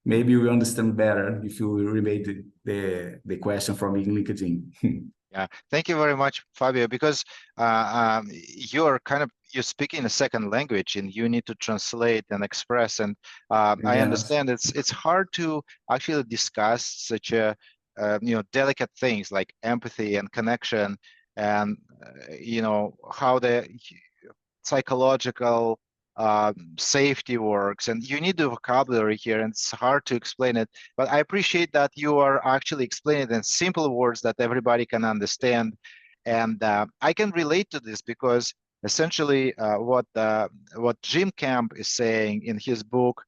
Maybe you understand better if you remade the question from me in LinkedIn. Yeah, thank you very much, Fabio, because you're speaking a second language, and you need to translate and express. And I understand it's hard to actually discuss such a delicate things like empathy and connection, and how the psychological safety works, and you need the vocabulary here, and it's hard to explain it. But I appreciate that you are actually explaining it in simple words that everybody can understand. And I can relate to this because essentially what Jim Camp is saying in his book,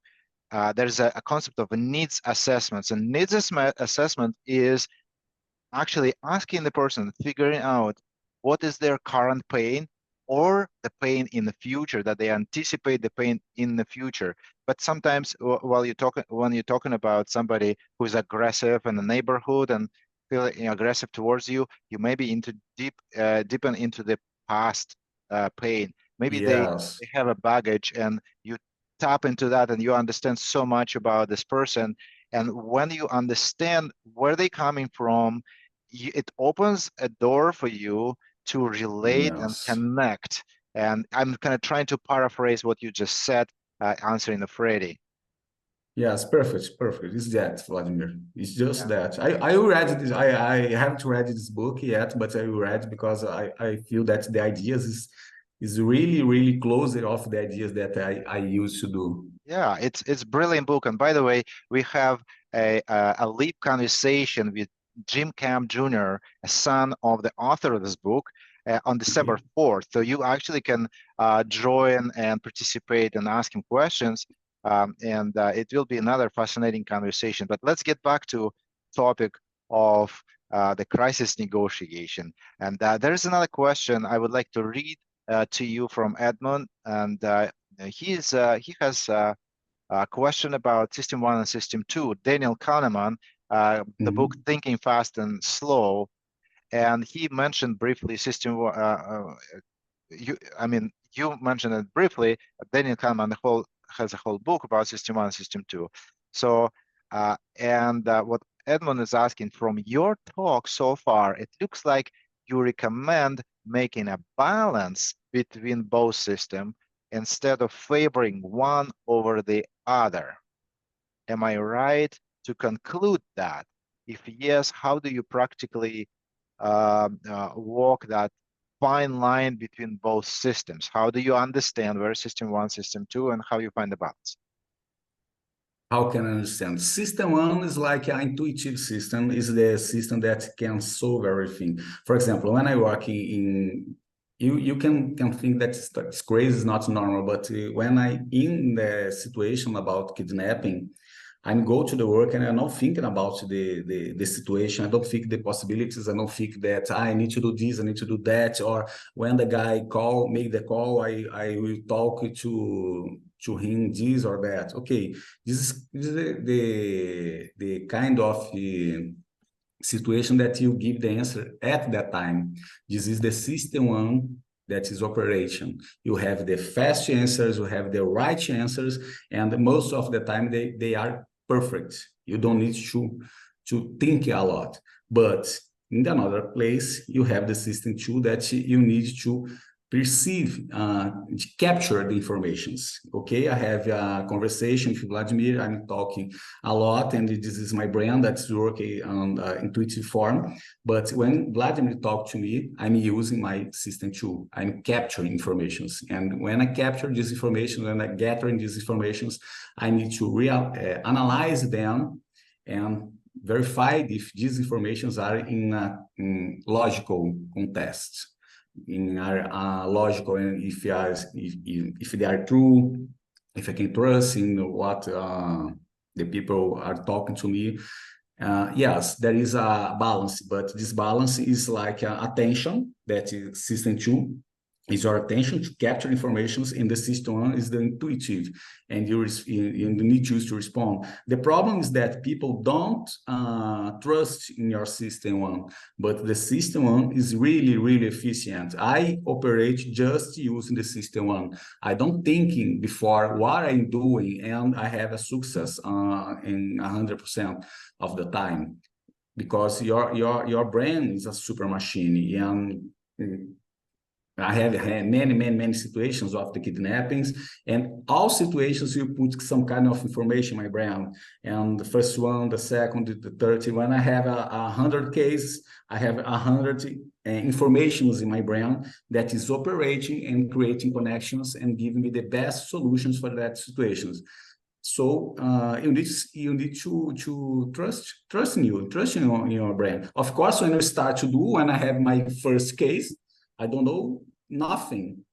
there's a concept of needs assessments, and needs assessment is actually asking the person, figuring out what is their current pain or the pain in the future, that they anticipate the pain in the future. But sometimes when you're talking about somebody who's aggressive in the neighborhood and feeling aggressive towards you, you may be deepen into the past pain. Maybe they have a baggage, and you tap into that and you understand so much about this person. And when you understand where they're coming from, it opens a door for you to relate and connect. And I'm kind of trying to paraphrase what you just said, answering the Freddy. Yes, perfect. It's that, Vladimir. It's just that. I read this. I haven't read this book yet, but I read because I feel that the ideas is really closer of the ideas that I used to do. Yeah, it's a brilliant book. And by the way, we have a live conversation with Jim Camp Jr., a son of the author of this book, on December 4th. So you actually can join and participate and ask him questions. And it will be another fascinating conversation. But let's get back to topic of the crisis negotiation. And there's another question I would like to read to you from Edmund. And he has a question about System 1 and System 2. Daniel Kahneman, the book Thinking Fast and Slow, and he mentioned briefly System 1. You mentioned it briefly. Daniel Kahneman has a whole book about System 1 and System 2. So, what Edmund is asking, from your talk so far, it looks like you recommend making a balance between both systems instead of favoring one over the other. Am I right to conclude that? If yes, how do you practically walk that fine line between both systems? How do you understand where System 1, System 2, and how you find the balance? How can I understand? System 1 is like an intuitive system, is the system that can solve everything. For example, when I work you can think that it's crazy, is not normal, but when I in the situation about kidnapping, I go to the work and I'm not thinking about the situation. I don't think the possibilities. I don't think that I need to do this, I need to do that. Or when the guy make the call, I will talk to him this or that. Okay, this is the kind of situation that you give the answer at that time. This is the System 1 that is operation. You have the fast answers, you have the right answers, and most of the time they are perfect. You don't need to think a lot. But in another place, you have the System 2 that you need to perceive, capture the informations. Okay, I have a conversation with Vladimir. I'm talking a lot, and this is my brain that's working on intuitive form. But when Vladimir talks to me, I'm using my System 2. I'm capturing informations, and when I capture this information, when I gather these informations, I need to analyze them and verify if these informations are in logical context. In our logical, and if they are true, if I can trust in what the people are talking to me. Yes, there is a balance, but this balance is like attention, that is System 2 is your attention to capture informations, and the System 1 is the intuitive, and you need to choose to respond. The problem is that people don't trust in your System 1, but the System 1 is really efficient. I operate just using the System 1. I don't thinking before what I'm doing, and I have a success in 100% of the time, because your brain is a super machine. And I have had many situations of the kidnappings, and all situations you put some kind of information in my brain. And the first one, the second, the third, when I have 100 cases, I have 100 informations in my brain that is operating and creating connections and giving me the best solutions for that situations. So you need to trust in your brain. Of course, when when I have my first case, I don't know nothing.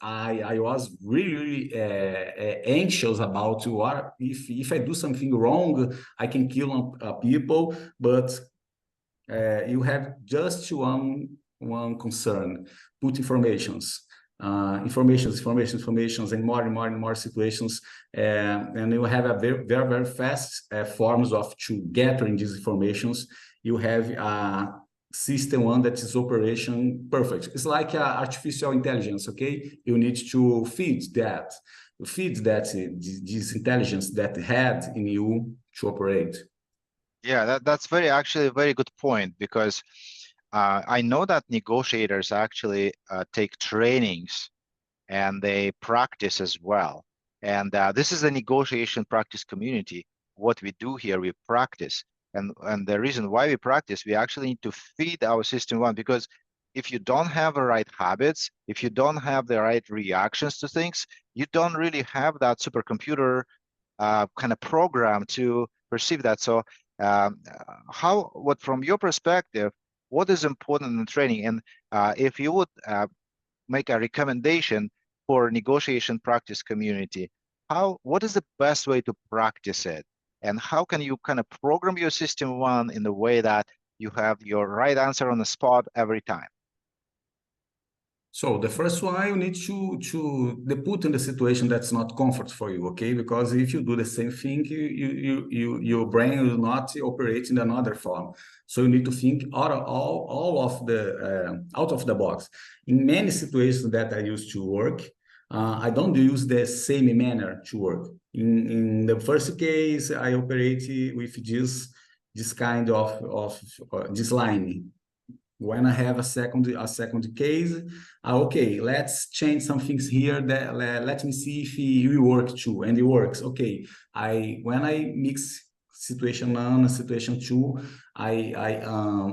I was really anxious about what if I do something wrong, I can kill people. But you have just one concern: put informations, and more situations, and you have a very fast forms of to gathering these informations. You have a system one that is operation perfect. It's like artificial intelligence. Okay, you need to feed that this intelligence that had in you to operate. Yeah, that's actually a very good point, because I know that negotiators actually take trainings and they practice as well. And this is a negotiation practice community. What we do here, we practice. And the reason why we practice, we actually need to feed our system one, because if you don't have the right habits, if you don't have the right reactions to things, you don't really have that supercomputer kind of program to perceive that. So what from your perspective, what is important in training? And if you would make a recommendation for negotiation practice community, what is the best way to practice it? And how can you kind of program your system one in the way that you have your right answer on the spot every time? So the first one, you need to put in the situation that's not comfort for you, okay? Because if you do the same thing, your brain will not operate in another form. So you need to think all of the out of the box. In many situations that I used to work, I don't use the same manner to work. In the first case, I operate with this kind of this line. When I have a second case, okay, let's change some things here. Let me see if it work too, and it works. Okay, when I mix situation one and situation two, I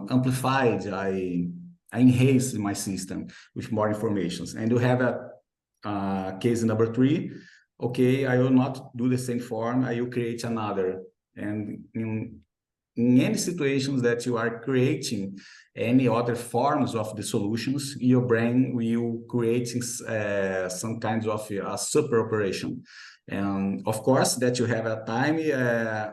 amplified, I enhanced my system with more informations. And you have a case number 3. Okay, I will not do the same form. I will create another. And in any situations that you are creating any other forms of the solutions, your brain will create some kinds of a super operation. And of course, that you have a time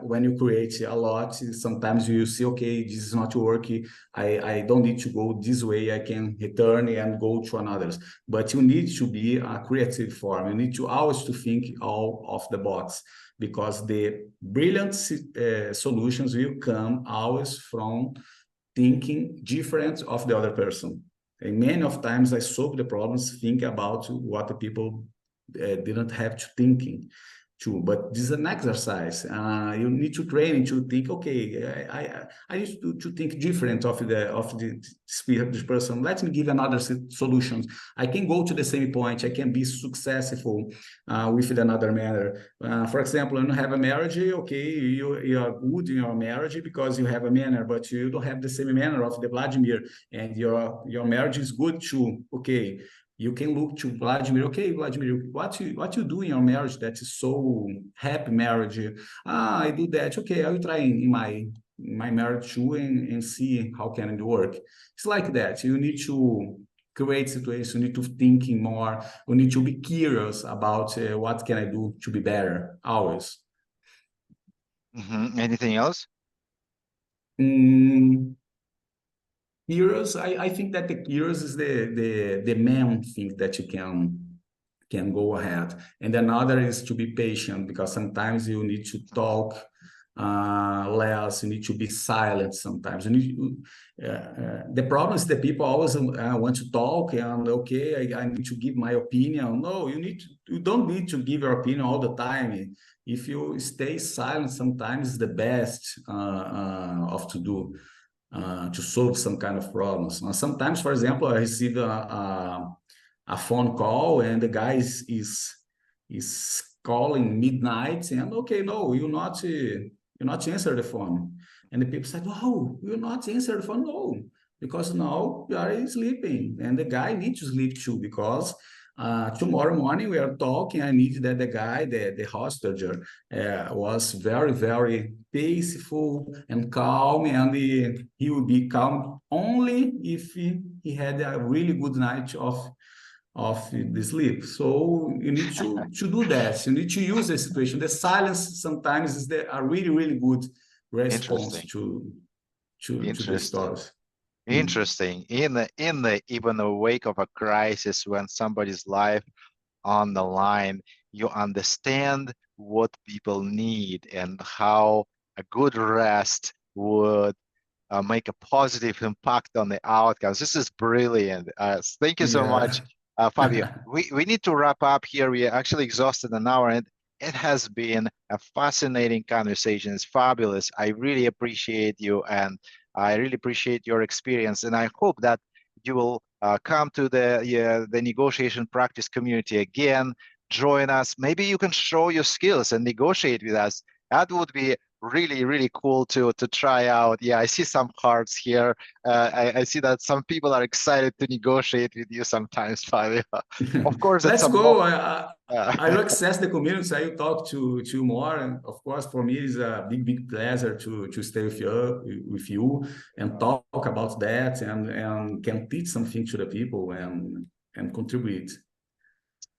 when you create a lot, sometimes you see, okay, this is not working. I don't need to go this way. I can return and go to another. But you need to be a creative form. You need to always to think out of the box, because the brilliant solutions will come always from thinking different of the other person. And many of times I solve the problems, think about what the people didn't have to thinking to. But this is an exercise. You need to train to think, okay, I used to think different of this person. Let me give another solutions. I can go to the same point. I can be successful with another manner. For example, when you have a marriage, okay, you are good in your marriage because you have a manner, but you don't have the same manner of the Vladimir, and your marriage is good too. Okay, you can look to Vladimir. Okay, Vladimir, what you do in your marriage that is so happy marriage? I do that. Okay, I will try in my marriage too and see how can it work. It's like that. You need to create situations. You need to thinking more. You need to be curious about what can I do to be better always. Mm-hmm. Anything else? Curious, I think that the curious is the main thing that you can go ahead. And another is to be patient, because sometimes you need to talk less, you need to be silent sometimes. The problem is that people always want to talk and, okay, I need to give my opinion. No, you don't need to give your opinion all the time. If you stay silent, sometimes the best of to do. To solve some kind of problems. Sometimes, for example, I receive a phone call and the guy is calling midnight, and okay, no, you not answer the phone. And the people said, "Oh, you not answer the phone? No, because now we are sleeping, and the guy needs to sleep too, because tomorrow morning we are talking. I need that the guy, the hostage, was very, very peaceful and calm, and he will be calm only if he had a really good night of the sleep. So you need to do that. You need to use the situation. The silence sometimes is a really, really good response Interesting. to the stories. Interesting. In the even the wake of a crisis, when somebody's life on the line, you understand what people need and how a good rest would make a positive impact on the outcomes. This is brilliant. Thank you so much, Fabio. We need to wrap up here. We are actually exhausted an hour, and it has been a fascinating conversation. It's fabulous. I really appreciate you, and I really appreciate your experience. And I hope that you will come to the negotiation practice community again, join us. Maybe you can show your skills and negotiate with us. That would be really, really cool to try out. Yeah, I see some hearts here. I see that some people are excited to negotiate with you sometimes, Fabio. Of course, Let's go. I will access the community. I will talk to you more. And of course, for me, it's a big pleasure to stay with you and talk about that, and can teach something to the people and contribute.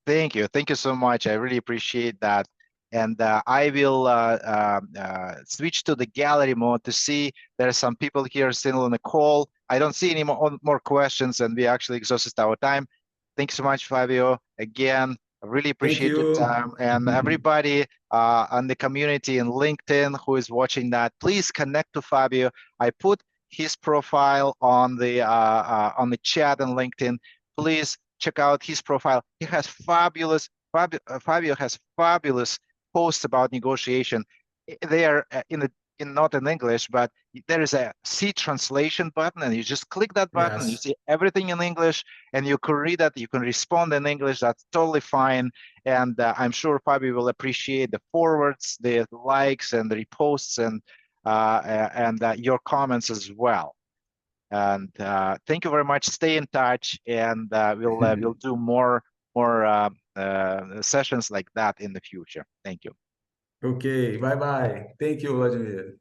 Thank you so much. I really appreciate that. And I will switch to the gallery mode to see there are some people here still on the call. I don't see any more questions, and we actually exhausted our time. Thanks so much, Fabio. Again, I really appreciate your time. And everybody on the community in LinkedIn who is watching that, please connect to Fabio. I put his profile on the chat on LinkedIn. Please check out his profile. He has fabulous, Fabio has fabulous posts about negotiation. They are not in English, but there is a C translation button, and you just click that button. Yes. You see everything in English, and you can read that. You can respond in English. That's totally fine. And I'm sure Fabio will appreciate the forwards, the likes, and the reposts, and your comments as well. And thank you very much. Stay in touch, and we'll do more sessions like that in the future. Thank you. Okay, bye-bye. Thank you, Vladimir.